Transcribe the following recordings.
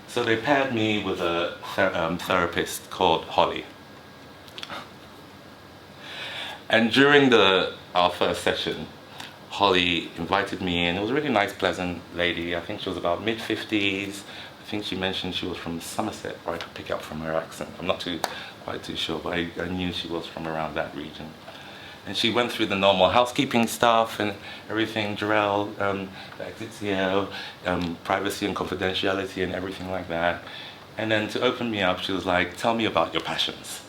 So they paired me with a therapist called Holly. And during our first session, Holly invited me in. It was a really nice, pleasant lady. I think she was about mid-50s. I think she mentioned she was from Somerset, or I could pick up from her accent. I'm not quite too sure, but I knew she was from around that region. And she went through the normal housekeeping stuff and everything, Jarell, the exits here, privacy and confidentiality and everything like that. And then to open me up, she was like, tell me about your passions.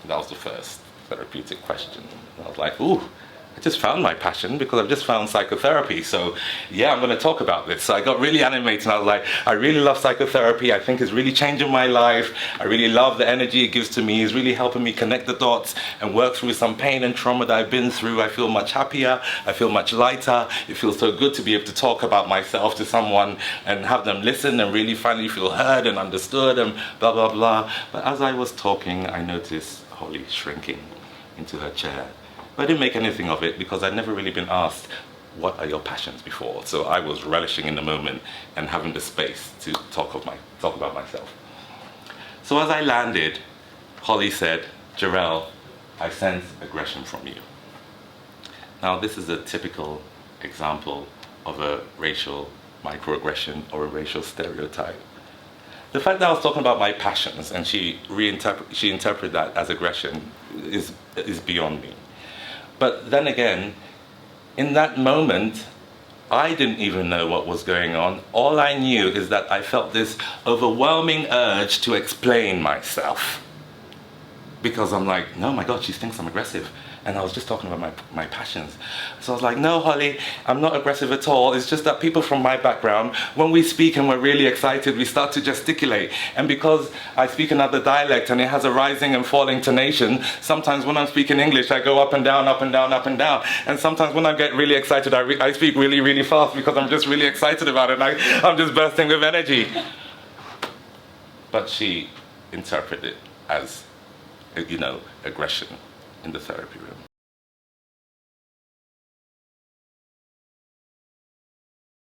That was the first therapeutic question. And I was like, ooh, I just found my passion because I've just found psychotherapy. So yeah, I'm going to talk about this. So I got really animated and I was like, I really love psychotherapy. I think it's really changing my life. I really love the energy it gives to me. It's really helping me connect the dots and work through some pain and trauma that I've been through. I feel much happier. I feel much lighter. It feels so good to be able to talk about myself to someone and have them listen and really finally feel heard and understood and blah, blah, blah. But as I was talking, I noticed Holly shrinking into her chair. But I didn't make anything of it because I'd never really been asked, what are your passions before? So I was relishing in the moment and having the space to talk about myself. So as I landed, Holly said, Jarell, I sense aggression from you. Now this is a typical example of a racial microaggression or a racial stereotype. The fact that I was talking about my passions and she interpreted that as aggression is beyond me. But then again, in that moment, I didn't even know what was going on. All I knew is that I felt this overwhelming urge to explain myself. Because I'm like, no, my God, she thinks I'm aggressive. And I was just talking about my passions. So I was like, no, Holly, I'm not aggressive at all. It's just that people from my background, when we speak and we're really excited, we start to gesticulate. And because I speak another dialect and it has a rising and falling tonation, sometimes when I'm speaking English, I go up and down, up and down, up and down. And sometimes when I get really excited, I speak really, really fast because I'm just really excited about it. I'm just bursting with energy. But she interpreted it as, aggression in the therapy room.